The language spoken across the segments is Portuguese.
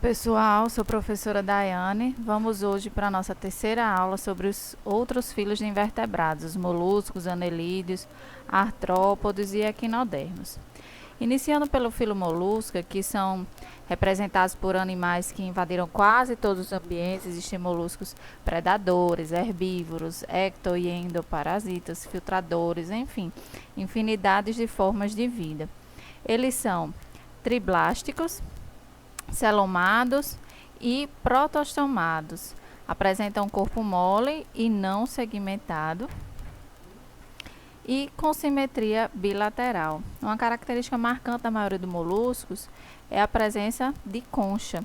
Pessoal, sou professora Daiane. Vamos hoje para a nossa terceira aula sobre os outros filos de invertebrados, os moluscos, anelídeos, artrópodes e equinodermos. Iniciando pelo filo molusca, que são representados por animais que invadiram quase todos os ambientes. Existem moluscos predadores, herbívoros, ecto e endoparasitas, filtradores, enfim, infinidades de formas de vida. Eles são triblásticos, celomados e protostomados. Apresentam um corpo mole e não segmentado e com simetria bilateral. Uma característica marcante da maioria dos moluscos é a presença de concha.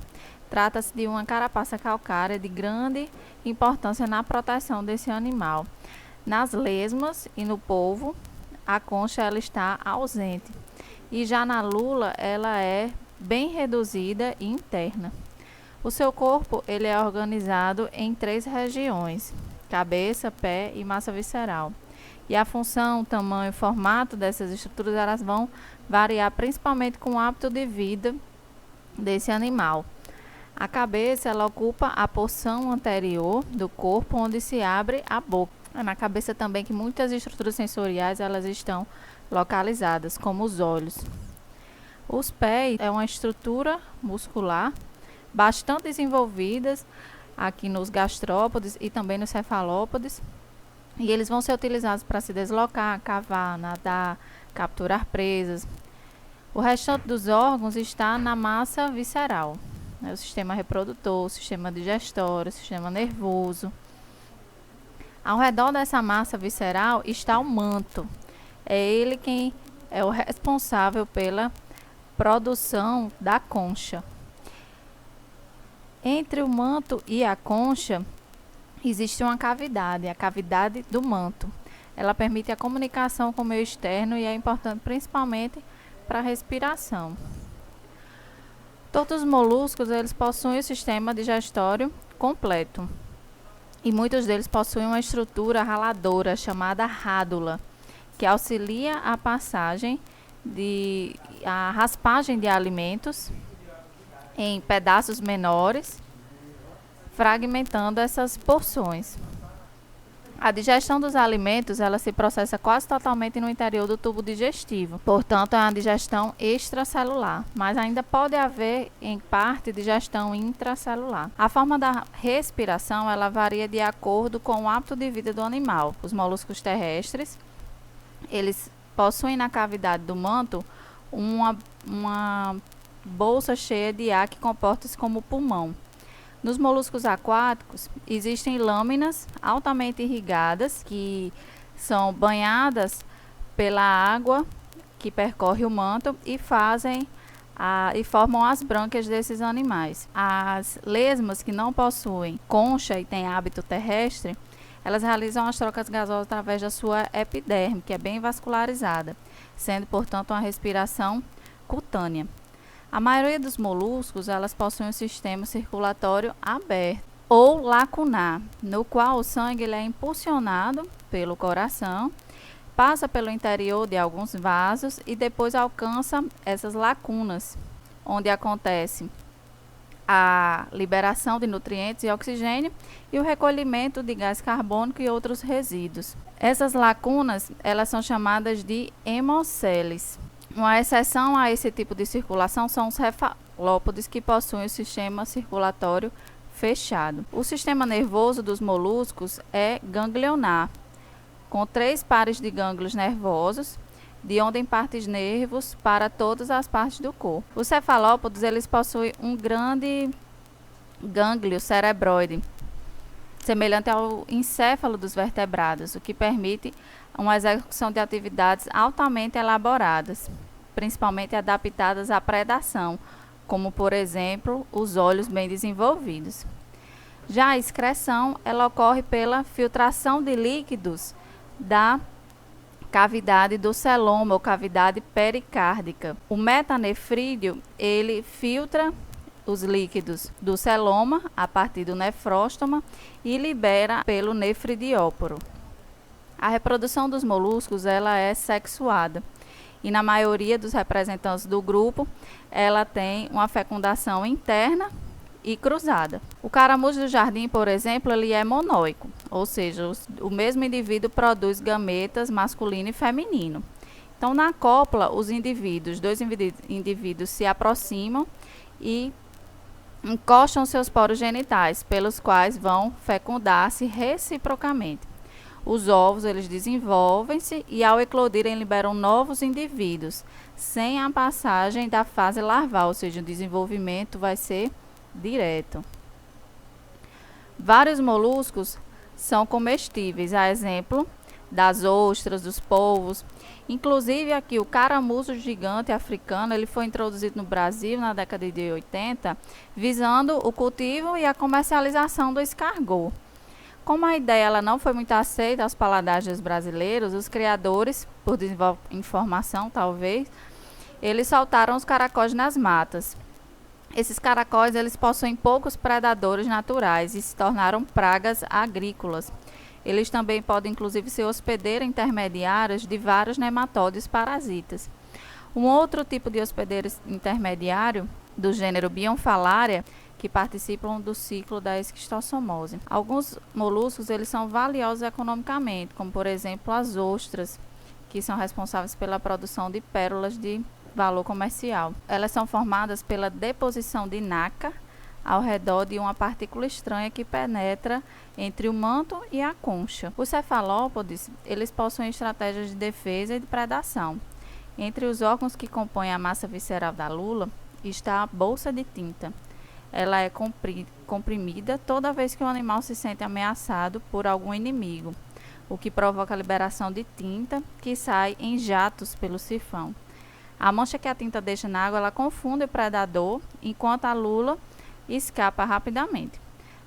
Trata-se de uma carapaça calcária de grande importância na proteção desse animal. Nas lesmas e no polvo, a concha ela está ausente. E já na lula, ela é bem reduzida e interna. O seu corpo ele é organizado em 3 regiões: cabeça, pé e massa visceral. E a função, tamanho e formato dessas estruturas elas vão variar principalmente com o hábito de vida desse animal. A cabeça ela ocupa a porção anterior do corpo onde se abre a boca. É na cabeça também que muitas estruturas sensoriais elas estão localizadas, como os olhos. Os pés é uma estrutura muscular bastante desenvolvidas aqui nos gastrópodes e também nos cefalópodes. E eles vão ser utilizados para se deslocar, cavar, nadar, capturar presas. O restante dos órgãos está na massa visceral, né? O sistema reprodutor, o sistema digestório, o sistema nervoso. Ao redor dessa massa visceral está o manto. É ele quem é o responsável pela produção da concha. Entre o manto e a concha existe uma cavidade, a cavidade do manto. Ela permite a comunicação com o meio externo e é importante principalmente para a respiração. Todos os moluscos eles possuem o sistema digestório completo e muitos deles possuem uma estrutura raladora chamada rádula, que auxilia a passagem a raspagem de alimentos em pedaços menores, fragmentando essas porções. A digestão dos alimentos ela se processa quase totalmente no interior do tubo digestivo, portanto é uma digestão extracelular, mas ainda pode haver em parte digestão intracelular. A forma da respiração ela varia de acordo com o hábito de vida do animal. Os moluscos terrestres eles possuem na cavidade do manto uma bolsa cheia de ar que comporta-se como pulmão. Nos moluscos aquáticos, existem lâminas altamente irrigadas que são banhadas pela água que percorre o manto e formam as brânquias desses animais. As lesmas que não possuem concha e têm hábito terrestre, elas realizam as trocas gasosas através da sua epiderme, que é bem vascularizada, sendo, portanto, uma respiração cutânea. A maioria dos moluscos, elas possuem um sistema circulatório aberto ou lacunar, no qual o sangue ele é impulsionado pelo coração, passa pelo interior de alguns vasos e depois alcança essas lacunas, onde acontece a liberação de nutrientes e oxigênio e o recolhimento de gás carbônico e outros resíduos. Essas lacunas, elas são chamadas de hemoceles. Uma exceção a esse tipo de circulação são os cefalópodes, que possuem o sistema circulatório fechado. O sistema nervoso dos moluscos é ganglionar, com 3 pares de gânglios nervosos, de onde partem nervos para todas as partes do corpo. Os cefalópodes eles possuem um grande gânglio cerebroide, semelhante ao encéfalo dos vertebrados, o que permite uma execução de atividades altamente elaboradas, principalmente adaptadas à predação, como por exemplo os olhos bem desenvolvidos. Já a excreção ela ocorre pela filtração de líquidos da cavidade do celoma ou cavidade pericárdica. O metanefrídeo ele filtra os líquidos do celoma a partir do nefróstoma e libera pelo nefridióporo. A reprodução dos moluscos ela é sexuada e na maioria dos representantes do grupo ela tem uma fecundação interna e cruzada. O caramujo do jardim, por exemplo, ele é monóico, ou seja, o mesmo indivíduo produz gametas masculino e feminino. Então, na cópula, dois indivíduos se aproximam e encostam seus poros genitais, pelos quais vão fecundar-se reciprocamente. Os ovos, eles desenvolvem-se e, ao eclodirem, liberam novos indivíduos, sem a passagem da fase larval, ou seja, o desenvolvimento vai ser direto. Vários moluscos são comestíveis, a exemplo das ostras, dos polvos. Inclusive aqui o caramujo gigante africano, ele foi introduzido no Brasil na década de 80, visando o cultivo e a comercialização do escargot. Como a ideia ela não foi muito aceita aos paladares dos brasileiros, os criadores, por desinformação talvez, eles soltaram os caracóis nas matas. Esses caracóis eles possuem poucos predadores naturais e se tornaram pragas agrícolas. Eles também podem inclusive ser hospedeiros intermediários de vários nematóides parasitas. Um outro tipo de hospedeiro intermediário do gênero Bionfalaria que participam do ciclo da esquistossomose. Alguns moluscos eles são valiosos economicamente, como por exemplo as ostras, que são responsáveis pela produção de pérolas de valor comercial. Elas são formadas pela deposição de nácar ao redor de uma partícula estranha que penetra entre o manto e a concha. Os cefalópodes eles possuem estratégias de defesa e de predação. Entre os órgãos que compõem a massa visceral da lula está a bolsa de tinta. Ela é comprimida toda vez que o animal se sente ameaçado por algum inimigo, o que provoca a liberação de tinta que sai em jatos pelo sifão. A mancha que a tinta deixa na água ela confunde o predador, enquanto a lula escapa rapidamente.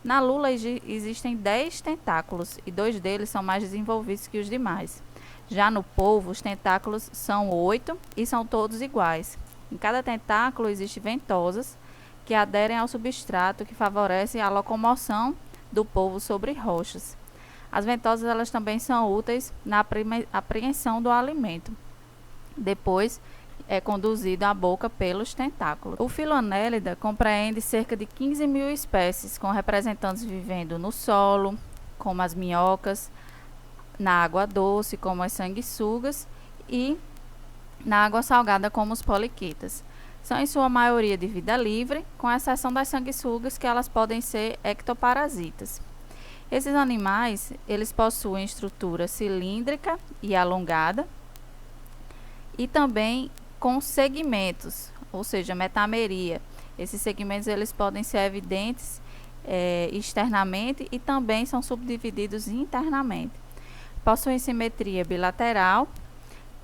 Na lula existem 10 tentáculos e 2 deles são mais desenvolvidos que os demais. Já no polvo, os tentáculos são 8 e são todos iguais. Em cada tentáculo existem ventosas que aderem ao substrato que favorece a locomoção do polvo sobre rochas. As ventosas elas também são úteis na apreensão do alimento. Depois é conduzido à boca pelos tentáculos. O Philoannelida compreende cerca de 15.000 espécies, com representantes vivendo no solo, como as minhocas, na água doce, como as sanguessugas, e na água salgada, como os poliquetas. São em sua maioria de vida livre, com exceção das sanguessugas, que elas podem ser ectoparasitas. Esses animais, eles possuem estrutura cilíndrica e alongada, e também com segmentos, ou seja, metameria. Esses segmentos eles podem ser evidentes externamente e também são subdivididos internamente. Possuem simetria bilateral,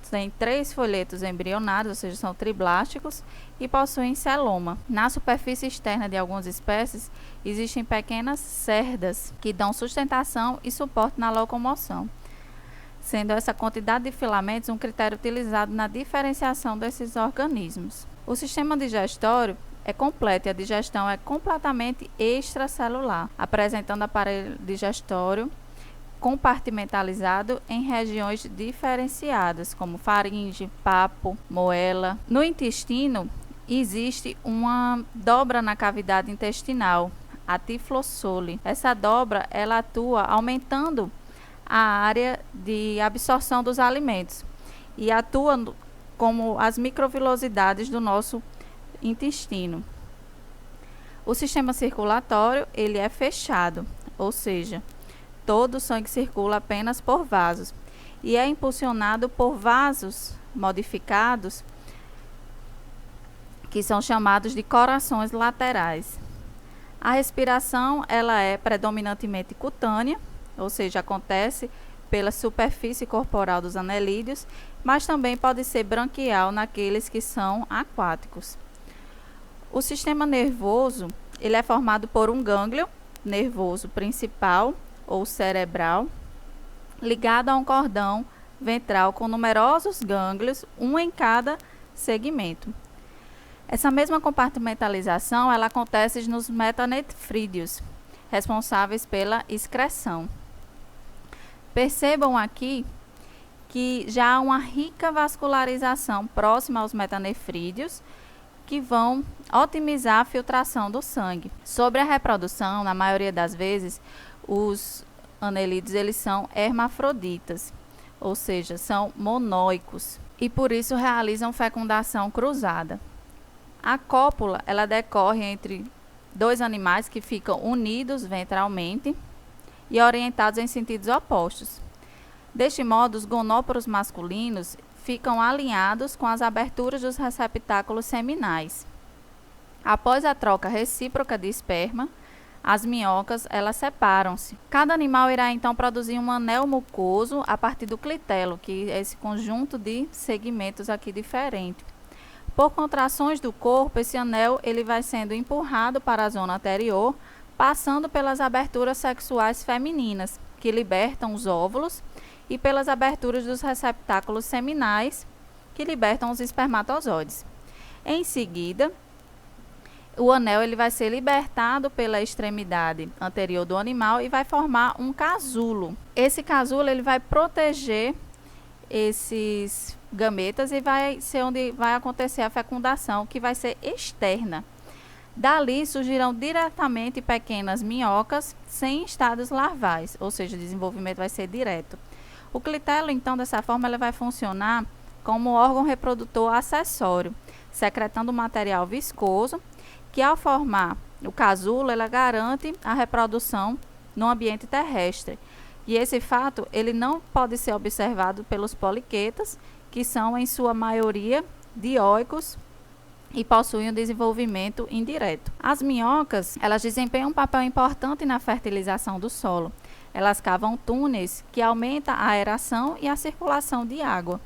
têm 3 folhetos embrionários, ou seja, são triblásticos, e possuem celoma. Na superfície externa de algumas espécies, existem pequenas cerdas que dão sustentação e suporte na locomoção, sendo essa quantidade de filamentos um critério utilizado na diferenciação desses organismos. O sistema digestório é completo e a digestão é completamente extracelular, apresentando aparelho digestório compartimentalizado em regiões diferenciadas, como faringe, papo, moela. No intestino, existe uma dobra na cavidade intestinal, a tiflossole. Essa dobra ela atua aumentando a área de absorção dos alimentos e atua como as microvilosidades do nosso intestino. O sistema circulatório ele é fechado, ou seja, todo o sangue circula apenas por vasos e é impulsionado por vasos modificados que são chamados de corações laterais. A respiração ela é predominantemente cutânea, ou seja, acontece pela superfície corporal dos anelídeos, mas também pode ser branquial naqueles que são aquáticos. O sistema nervoso ele é formado por um gânglio nervoso principal ou cerebral, ligado a um cordão ventral com numerosos gânglios, um em cada segmento. Essa mesma compartimentalização ela acontece nos metanefrídeos, responsáveis pela excreção. Percebam aqui que já há uma rica vascularização próxima aos metanefrídeos, que vão otimizar a filtração do sangue. Sobre a reprodução, na maioria das vezes, os anelídeos eles são hermafroditas, ou seja, são monóicos, e por isso realizam fecundação cruzada. A cópula ela decorre entre dois animais que ficam unidos ventralmente e orientados em sentidos opostos. Deste modo, os gonóporos masculinos ficam alinhados com as aberturas dos receptáculos seminais. Após a troca recíproca de esperma, as minhocas elas separam-se. Cada animal irá então produzir um anel mucoso a partir do clitelo, que é esse conjunto de segmentos aqui diferente. Por contrações do corpo, esse anel ele vai sendo empurrado para a zona anterior, passando pelas aberturas sexuais femininas, que libertam os óvulos, e pelas aberturas dos receptáculos seminais, que libertam os espermatozoides. Em seguida, o anel ele vai ser libertado pela extremidade anterior do animal e vai formar um casulo. Esse casulo ele vai proteger esses gametas e vai ser onde vai acontecer a fecundação, que vai ser externa. Dali surgirão diretamente pequenas minhocas sem estádios larvais, ou seja, o desenvolvimento vai ser direto. O clitelo, então, dessa forma, ele vai funcionar como órgão reprodutor acessório, secretando material viscoso, que ao formar o casulo, ela garante a reprodução no ambiente terrestre. E esse fato, ele não pode ser observado pelos poliquetas, que são, em sua maioria, dioicos e possuem um desenvolvimento indireto. As minhocas, elas desempenham um papel importante na fertilização do solo. Elas cavam túneis que aumentam a aeração e a circulação de água.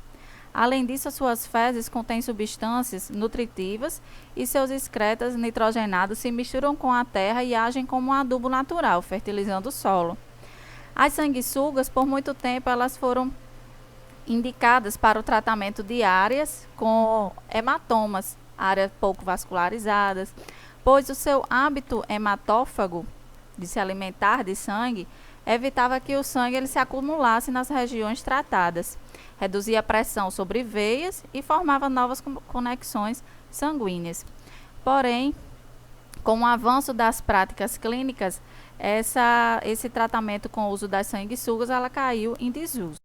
Além disso, suas fezes contêm substâncias nutritivas e seus excretas nitrogenados se misturam com a terra e agem como um adubo natural, fertilizando o solo. As sanguessugas, por muito tempo, elas foram indicadas para o tratamento de áreas com hematomas, áreas pouco vascularizadas, pois o seu hábito hematófago de se alimentar de sangue evitava que o sangue ele se acumulasse nas regiões tratadas, reduzia a pressão sobre veias e formava novas conexões sanguíneas. Porém, com o avanço das práticas clínicas, esse tratamento com o uso das sanguessugas ela caiu em desuso.